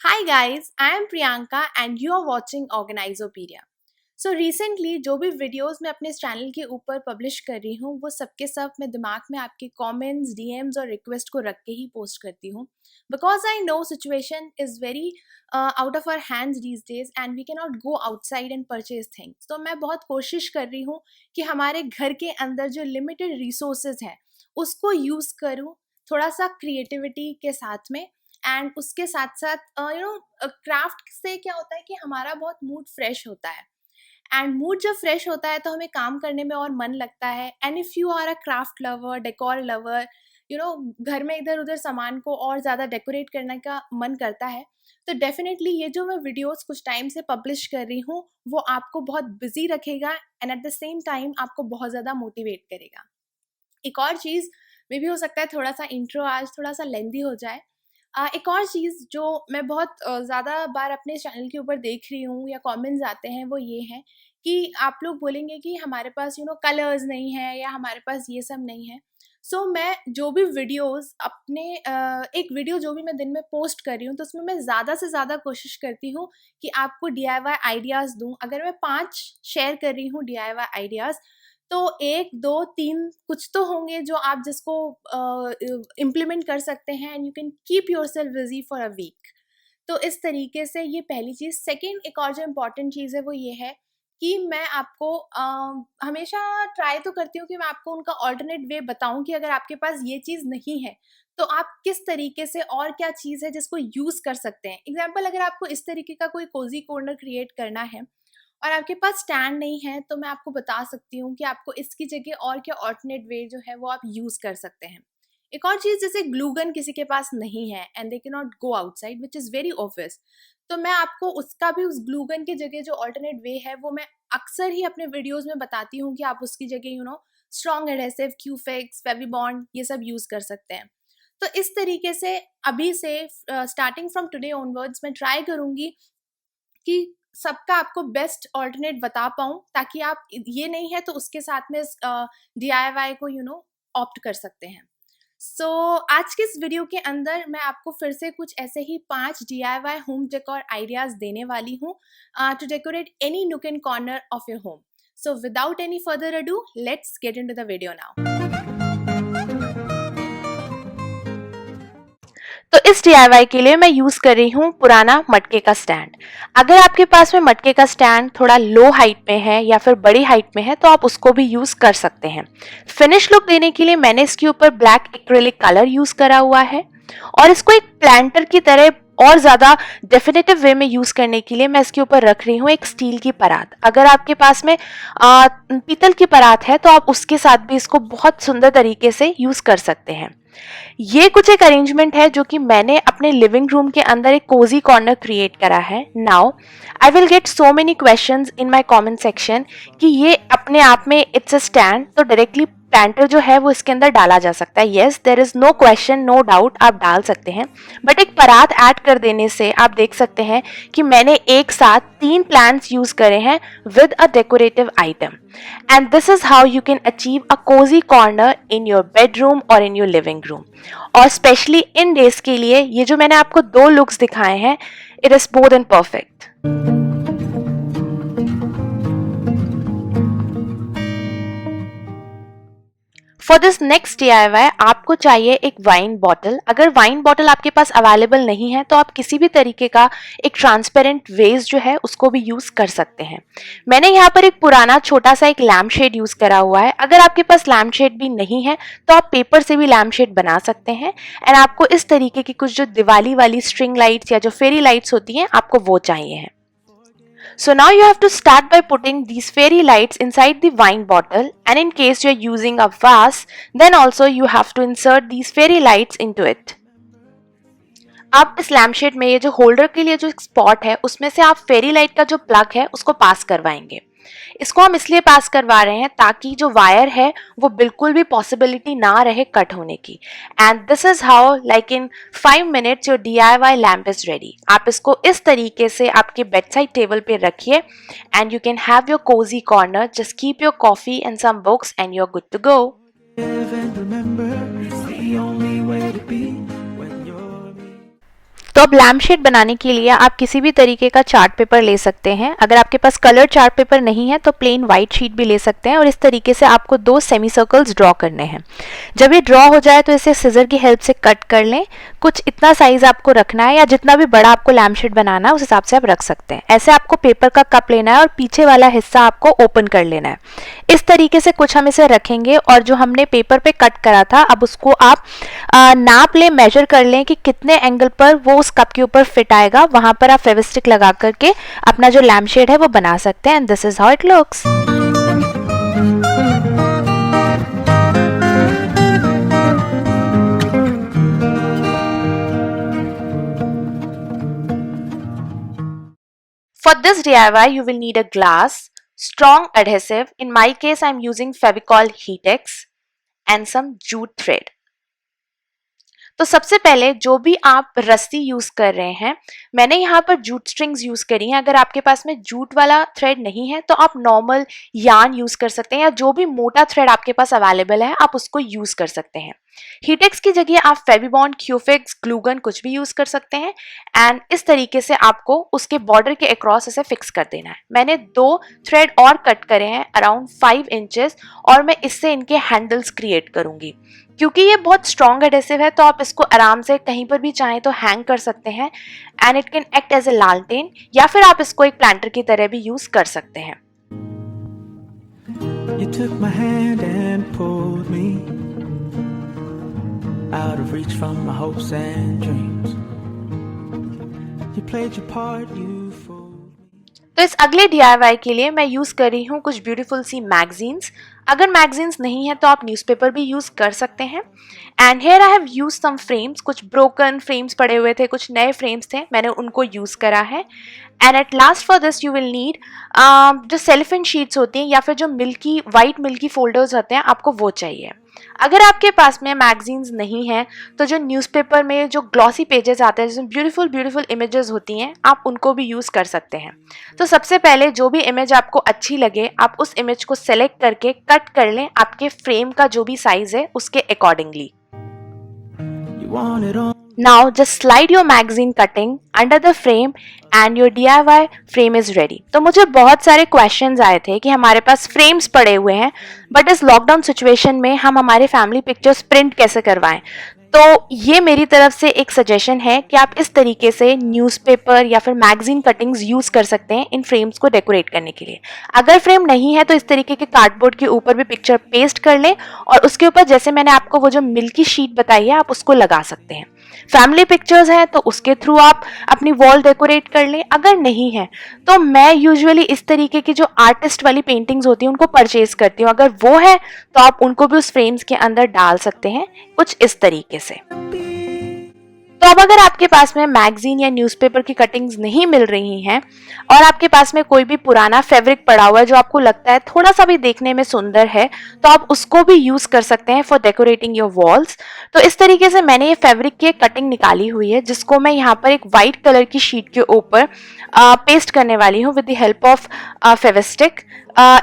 Hi guys, I am Priyanka and you are watching Organizopedia. So recently जो भी videos मैं अपने channel के ऊपर पब्लिश कर रही हूँ वो सबके सब मैं दिमाग में आपके कमेंट्स, डीएम्स और रिक्वेस्ट को रख के ही पोस्ट करती हूँ because I know situation is very out of our hands these days and we can not go outside and purchase things. तो मैं बहुत कोशिश कर रही हूँ कि हमारे घर के अंदर जो लिमिटेड रिसोर्सेज हैं उसको यूज़ करूँ थोड़ा सा क्रिएटिविटी के साथ में। एंड उसके साथ साथ क्राफ्ट से क्या होता है कि हमारा बहुत मूड फ्रेश होता है एंड मूड जब फ्रेश होता है तो हमें काम करने में और मन लगता है। And if you are a craft lover, decor lover, घर में इधर उधर सामान को और ज़्यादा डेकोरेट करने का मन करता है तो डेफिनेटली ये जो मैं वीडियोस कुछ टाइम से पब्लिश कर रही हूँ वो आपको बहुत बिजी रखेगा and at the same time आपको बहुत ज़्यादा मोटिवेट करेगा। एक और चीज़ मे भी हो सकता है थोड़ा सा इंट्रो आज थोड़ा सा लेंदी हो जाए। एक और चीज़ जो मैं बहुत ज़्यादा बार अपने चैनल के ऊपर देख रही हूँ या कमेंट्स आते हैं वो ये हैं कि आप लोग बोलेंगे कि हमारे पास कलर्स नहीं है या हमारे पास ये सब नहीं है। सो मैं जो भी वीडियोस अपने एक वीडियो जो भी मैं दिन में पोस्ट कर रही हूँ तो उसमें मैं ज़्यादा से ज़्यादा कोशिश करती हूँ कि आपको डीआईवाई आइडियाज़ दूँ। अगर मैं 5 शेयर कर रही हूँ डीआईवाई आइडियाज़ तो 1, 2, 3 कुछ तो होंगे जो आप जिसको इम्प्लीमेंट कर सकते हैं and you can keep yourself busy for a week. तो इस तरीके से ये पहली चीज़। सेकंड एक और जो इम्पॉर्टेंट चीज़ है वो ये है कि मैं आपको हमेशा ट्राई तो करती हूँ कि मैं आपको उनका ऑल्टरनेट वे बताऊँ कि अगर आपके पास ये चीज़ नहीं है तो आप किस तरीके से और क्या चीज़ है जिसको यूज़ कर सकते हैं। एग्जाम्पल अगर आपको इस तरीके का कोई कोजी कॉर्नर क्रिएट करना है और आपके पास स्टैंड नहीं है तो मैं आपको बता सकती हूँ कि आपको इसकी जगह और क्या ऑल्टरनेट वे जो है वो आप यूज़ कर सकते हैं। एक और चीज़ जैसे ग्लू गन किसी के पास नहीं है and they can not go outside which is very obvious, तो मैं आपको उसका भी उस ग्लू गन की जगह जो ऑल्टरनेट वे है वो मैं अक्सर ही अपने वीडियोज़ में बताती हूँ कि आप उसकी जगह स्ट्रॉन्ग एडहेसिव, क्यूफिक्स, फेविबॉन्ड ये सब यूज़ कर सकते हैं। तो इस तरीके से अभी से स्टार्टिंग फ्रॉम टुडे ऑनवर्ड्स मैं ट्राई करूँगी कि सबका आपको बेस्ट ऑल्टरनेट बता पाऊँ ताकि आप ये नहीं है तो उसके साथ में डीआईवाई को ऑप्ट कर सकते हैं। सो आज के इस वीडियो के अंदर मैं आपको फिर से कुछ ऐसे ही 5 डीआईवाई होम डेकोर आइडियाज़ देने वाली हूँ to decorate any nook and corner of your home. So without any further ado let's get into the video now. तो इस DIY के लिए मैं यूज़ कर रही हूँ पुराना मटके का स्टैंड। अगर आपके पास में मटके का स्टैंड थोड़ा लो हाइट में है या फिर बड़ी हाइट में है तो आप उसको भी यूज़ कर सकते हैं। फिनिश लुक देने के लिए मैंने इसके ऊपर ब्लैक एक्रेलिक कलर यूज़ करा हुआ है और इसको एक प्लांटर की तरह और ज़्यादा डेफिनेटिव वे में यूज़ करने के लिए मैं इसके ऊपर रख रही हूँ एक स्टील की परात। अगर आपके पास में पीतल की परात है तो आप उसके साथ भी इसको बहुत सुंदर तरीके से यूज़ कर सकते हैं। ये कुछ एक अरेंजमेंट है जो कि मैंने अपने लिविंग रूम के अंदर एक कोजी कॉर्नर क्रिएट करा है। Now I will get so many questions in my comment section कि ये अपने आप में इट्स अ स्टैंड, तो डायरेक्टली प्लांटर जो है वो इसके अंदर डाला जा सकता है। Yes, there is no question, no doubt, आप डाल सकते हैं, बट एक परात ऐड कर देने से आप देख सकते हैं कि मैंने एक साथ 3 प्लांट्स यूज करे हैं with a decorative item, and this is how you can achieve a cozy corner in your bedroom or in your living room। और स्पेशली इन डेज के लिए ये जो मैंने आपको 2 लुक्स दिखाए हैं, it is more than perfect. For this next DIY आपको चाहिए एक वाइन बॉटल। अगर वाइन बॉटल आपके पास अवेलेबल नहीं है तो आप किसी भी तरीके का एक ट्रांसपेरेंट वेस्ट जो है उसको भी यूज़ कर सकते हैं। मैंने यहाँ पर एक पुराना छोटा सा एक लैम्प शेड यूज़ करा हुआ है। अगर आपके पास लैम्प शेड भी नहीं है तो आप पेपर से भी लैम्प शेड बना सकते हैं। एंड आपको इस तरीके की कुछ जो दिवाली वाली स्ट्रिंग लाइट्स या जो फेरी लाइट्स होती हैं आपको वो चाहिए हैं। So now you have to start by putting these fairy lights inside the wine bottle, and in case you are using a vase, then also you have to insert these fairy lights into it। अब इस लैम्पशेड में ये जो holder के लिए जो spot है उसमें से आप फेरी लाइट का जो प्लग है उसको पास करवाएंगे। इसको हम इसलिए पास करवा रहे हैं ताकि जो वायर है वो बिल्कुल भी पॉसिबिलिटी ना रहे कट होने की। And this is how like in 5 minutes your DIY lamp is ready. आप इसको इस तरीके से आपके बेड साइड टेबल पे रखिए and you can have your cosy corner. Just keep your coffee and some books and you are good to go. तो अब लैम्प शेड बनाने के लिए आप किसी भी तरीके का चार्ट पेपर ले सकते हैं। अगर आपके पास कलर चार्ट पेपर नहीं है तो प्लेन वाइट शीट भी ले सकते हैं और इस तरीके से आपको 2 सेमी सर्कल्स ड्रॉ करने हैं। जब ये ड्रॉ हो जाए तो इसे सिजर की हेल्प से कट कर लें। कुछ इतना साइज आपको रखना है या जितना भी बड़ा आपको लैम्प शेड बनाना है उस हिसाब से आप रख सकते हैं। ऐसे आपको पेपर का कप लेना है और पीछे वाला हिस्सा आपको ओपन कर लेना है। इस तरीके से कुछ हम इसे रखेंगे और जो हमने पेपर पे कट करा था अब उसको आप नाप लें, मेजर कर लें कि कितने एंगल पर वो उस कप के ऊपर फिट आएगा। वहां पर आप फेविस्टिक लगा करके अपना जो लैम्प शेड है वो बना सकते हैं। And this is how it looks. For this DIY, you will need a glass, strong adhesive. In my case, I'm using Fevicol Heatex and some jute thread. तो सबसे पहले जो भी आप रस्सी यूज कर रहे हैं, मैंने यहाँ पर जूट स्ट्रिंग्स यूज करी हैं। अगर आपके पास में जूट वाला थ्रेड नहीं है तो आप नॉर्मल यार्न यूज कर सकते हैं या जो भी मोटा थ्रेड आपके पास अवेलेबल है आप उसको यूज कर सकते हैं। हीटेक्स की जगह आप फेविबॉन्ड, क्यूफिक्स, ग्लूगन कुछ भी यूज कर सकते हैं। एंड इस तरीके से आपको उसके बॉर्डर के अक्रॉस इसे फिक्स कर देना है। मैंने 2 थ्रेड और कट करे हैं अराउंड 5 इंचेस और मैं इससे इनके हैंडल्स क्रिएट करूंगी। क्योंकि ये बहुत स्ट्रॉन्ग एडेसिव है तो आप इसको आराम से कहीं पर भी चाहें तो हैंग कर सकते हैं। And it can act as a लालटेन या फिर आप इसको एक प्लांटर की तरह भी यूज कर सकते हैं। You took my hand and pulled me out of reach from my hopes and dreams. You played your part, you fooled me. तो इस अगले DIY के लिए मैं यूज कर रही हूँ कुछ ब्यूटीफुल सी मैगजीन्स। अगर मैगजीन्स नहीं है तो आप न्यूज़पेपर भी यूज कर सकते हैं। And here I have use some frames, कुछ ब्रोकन फ्रेम्स पड़े हुए थे, कुछ नए फ्रेम्स थे, मैंने उनको यूज करा है। And at last for this you will need जो सेलिफिन शीट्स होती हैं या फिर जो मिल्की वाइट मिल्की फोल्डर्स होते हैं आपको वो चाहिए। अगर आपके पास में मैगजीन्स नहीं है तो जो न्यूज़पेपर में जो ग्लॉसी पेजेस आते हैं जिसमें ब्यूटीफुल ब्यूटीफुल इमेजेस होती हैं आप उनको भी यूज़ कर सकते हैं। तो सबसे पहले जो भी इमेज आपको अच्छी लगे आप उस इमेज को सेलेक्ट करके कट कर लें आपके फ्रेम का जो भी साइज है उसके accordingly. Now just slide your magazine cutting under the frame and your DIY frame is ready. तो मुझे बहुत सारे questions आए थे कि हमारे पास frames पड़े हुए हैं बट इस लॉकडाउन सिचुएशन में हम हमारे फैमिली पिक्चर्स प्रिंट कैसे करवाएं। तो ये मेरी तरफ से एक सजेशन है कि आप इस तरीके से न्यूज़पेपर या फिर मैगजीन कटिंग्स यूज़ कर सकते हैं इन फ्रेम्स को डेकोरेट करने के लिए। अगर फ्रेम नहीं है तो इस तरीके के कार्डबोर्ड के ऊपर भी पिक्चर पेस्ट कर लें और उसके ऊपर जैसे मैंने आपको वो जो मिल्की शीट बताई है आप उसको लगा सकते हैं। फैमिली पिक्चर्स हैं तो उसके थ्रू आप अपनी वॉल डेकोरेट कर लें। अगर नहीं है तो मैं यूजुअली इस तरीके की जो आर्टिस्ट वाली पेंटिंग्स होती हैं उनको परचेज करती हूँ। अगर वो है तो आप उनको भी उस फ्रेम्स के अंदर डाल सकते हैं कुछ इस तरीके से। तो अब अगर आपके पास में मैगजीन या न्यूज़पेपर की कटिंग्स नहीं मिल रही हैं और आपके पास में कोई भी पुराना फैब्रिक पड़ा हुआ है जो आपको लगता है थोड़ा सा भी देखने में सुंदर है तो आप उसको भी यूज कर सकते हैं फॉर डेकोरेटिंग योर वॉल्स। तो इस तरीके से मैंने ये फैब्रिक की कटिंग निकाली हुई है जिसको मैं यहाँ पर एक वाइट कलर की शीट के ऊपर पेस्ट करने वाली हूँ with the help of Fevistick.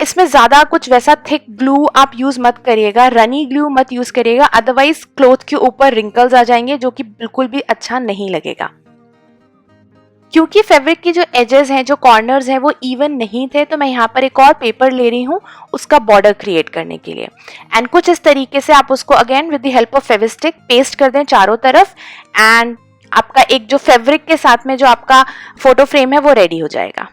इसमें ज़्यादा कुछ वैसा थिक ग्लू आप यूज़ मत करिएगा, रनी ग्लू मत यूज़ करिएगा, अदरवाइज क्लॉथ के ऊपर रिंकल्स आ जाएंगे जो कि बिल्कुल भी अच्छा नहीं लगेगा। क्योंकि फैब्रिक की जो एजेस हैं, जो कॉर्नर्स हैं वो इवन नहीं थे तो मैं यहाँ पर एक और पेपर ले रही हूँ उसका बॉर्डर क्रिएट करने के लिए। एंड कुछ इस तरीके से आप उसको again with the help of Fevistick paste कर दें चारों तरफ एंड आपका एक जो फैब्रिक के साथ में जो आपका फोटो फ्रेम है वो रेडी हो जाएगा।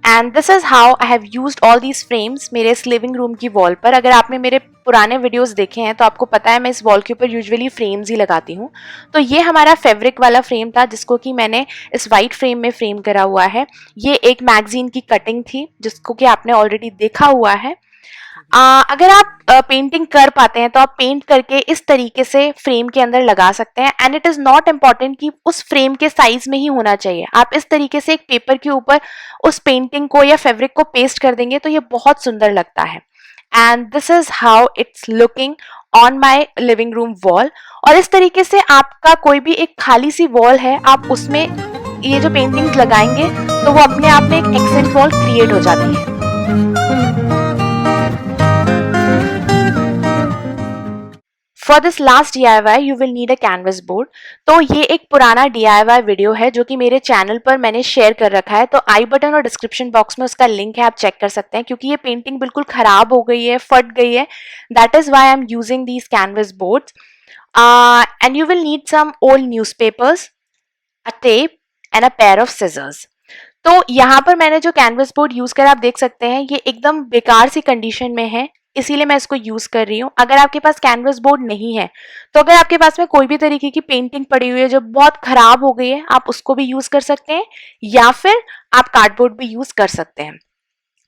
And this is how I have used all these frames मेरे इस लिविंग रूम की वॉल पर। अगर आपने मेरे पुराने वीडियोस देखे हैं तो आपको पता है मैं इस वॉल के ऊपर यूजुअली फ्रेम्स ही लगाती हूँ। तो ये हमारा फैब्रिक वाला फ्रेम था जिसको कि मैंने इस वाइट फ्रेम में फ्रेम करा हुआ है। ये एक मैगजीन की कटिंग थी जिसको कि आपने ऑलरेडी देखा हुआ है। अगर आप पेंटिंग कर पाते हैं तो आप पेंट करके इस तरीके से फ्रेम के अंदर लगा सकते हैं। And it is not important कि उस फ्रेम के साइज में ही होना चाहिए। आप इस तरीके से एक पेपर के ऊपर उस पेंटिंग को या फैब्रिक को पेस्ट कर देंगे तो ये बहुत सुंदर लगता है। And this is how it's looking on my living room wall. और इस तरीके से आपका कोई भी एक खाली सी वॉल है आप उसमें ये जो पेंटिंग्स लगाएंगे तो वो अपने आप में एक एक्सेंट वॉल क्रिएट हो जाती है। For this last DIY you will need a canvas board. तो ये एक पुराना DIY वीडियो है जो कि मेरे चैनल पर मैंने शेयर कर रखा है, तो आई बटन और डिस्क्रिप्शन बॉक्स में उसका लिंक है, आप चेक कर सकते हैं। क्योंकि ये पेंटिंग बिल्कुल खराब हो गई है, फट गई है, that is why I am using these canvas boards. And you will need some old newspapers, a tape and a pair of scissors. तो यहाँ पर मैंने जो कैनवस बोर्ड यूज करा, आप देख सकते हैं ये एकदम बेकार सी कंडीशन में है, इसीलिए मैं इसको यूज कर रही हूँ। अगर आपके पास कैनवस बोर्ड नहीं है, तो अगर आपके पास में कोई भी तरीके की पेंटिंग पड़ी हुई है जो बहुत खराब हो गई है, आप उसको भी यूज कर सकते हैं, या फिर आप कार्डबोर्ड भी यूज कर सकते हैं।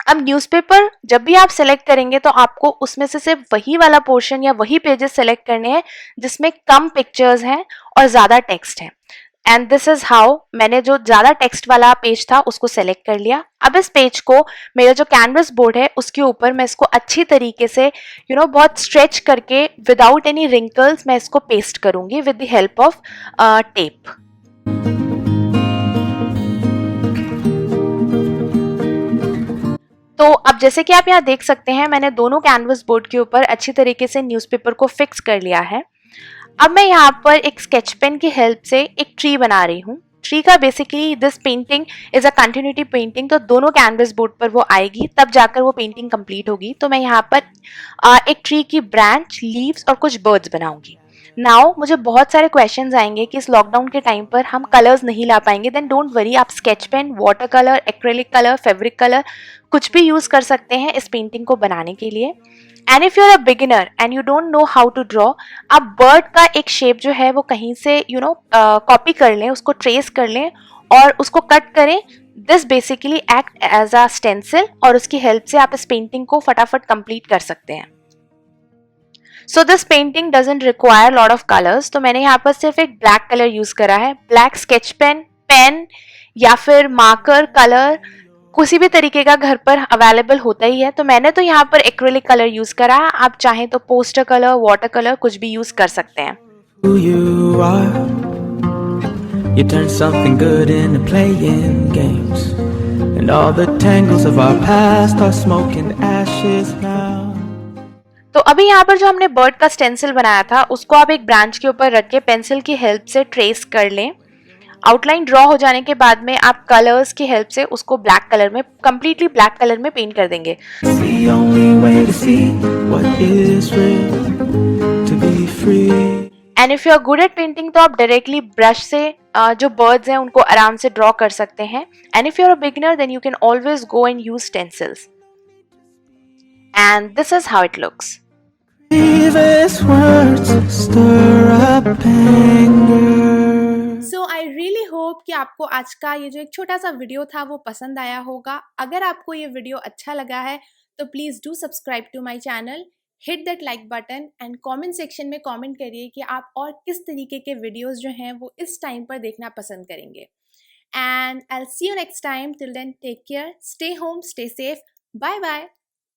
अब न्यूज़पेपर जब भी आप सेलेक्ट करेंगे तो आपको उसमें से सिर्फ वही वाला पोर्शन या वही पेजेस सेलेक्ट करने हैं जिसमें कम पिक्चर्स हैं और ज़्यादा टेक्स्ट है। एंड दिस इज हाउ मैंने जो ज़्यादा टेक्स्ट वाला पेज था उसको सेलेक्ट कर लिया। अब इस पेज को मेरा जो कैनवस बोर्ड है उसके ऊपर मैं इसको अच्छी तरीके से बहुत स्ट्रेच करके विदाउट एनी रिंकल्स मैं इसको पेस्ट करूंगी with the help of tape. तो अब जैसे कि आप यहाँ देख सकते हैं, मैंने दोनों कैनवस बोर्ड के ऊपर अच्छी तरीके से न्यूज़पेपर को फिक्स कर लिया है। अब मैं यहाँ पर एक स्केच पेन की हेल्प से एक ट्री बना रही हूँ। ट्री का basically this painting is a continuity painting, तो दोनों कैनवस बोर्ड पर वो आएगी, तब जाकर वो पेंटिंग कंप्लीट होगी। तो मैं यहाँ पर एक ट्री की ब्रांच, लीव्स और कुछ बर्ड्स बनाऊंगी। नाउ मुझे बहुत सारे क्वेश्चंस आएंगे कि इस लॉकडाउन के टाइम पर हम कलर्स नहीं ला पाएंगे। देन डोंट वरी, आप sketch pen, water colour, acrylic colour, fabric colour कुछ भी यूज कर सकते हैं इस पेंटिंग को बनाने के लिए। And if you are a beginner and you don't know how to draw, आप बर्ड का एक शेप जो है वो कहीं से कॉपी कर लें, उसको ट्रेस कर लें और उसको कट करें। This basically act as a stencil और उसकी हेल्प से आप इस पेंटिंग को फटाफट कंप्लीट कर सकते हैं। So this painting doesn't require lot of colours, तो मैंने यहाँ पर सिर्फ एक ब्लैक कलर यूज करा है। ब्लैक स्केच पेन, पेन या फिर मार्कर, कलर किसी भी तरीके का घर पर अवेलेबल होता ही है। तो मैंने तो यहाँ पर एक्रेलिक कलर यूज करा है, आप चाहें तो पोस्टर कलर, वाटर कलर कुछ भी यूज कर सकते हैं। You turn something good into playing games, and all the tangles of our past are smoke and ashes now. तो अभी यहाँ पर जो हमने बर्ड का स्टेंसिल बनाया था उसको आप एक ब्रांच के ऊपर रख के पेंसिल की हेल्प से ट्रेस कर लें। आउटलाइन ड्रॉ हो जाने के बाद में आप कलर्स की हेल्प से उसको ब्लैक कलर में, कंप्लीटली ब्लैक कलर में पेंट कर देंगे। And if you are good at painting तो आप डायरेक्टली ब्रश से जो बर्ड्स हैं उनको आराम से ड्रॉ कर सकते हैं। And if you are a beginner then you can always go and use stencils. And this is how it looks. So I really hope कि आपको आज का ये जो एक छोटा सा वीडियो था वो पसंद आया होगा। अगर आपको ये वीडियो अच्छा लगा है तो please do subscribe to my channel, hit that like button and comment section में कमेंट करिए कि आप और किस तरीके के वीडियोस जो हैं वो इस टाइम पर देखना पसंद करेंगे। And I will see you next time, till then take care, stay home, stay safe, bye bye.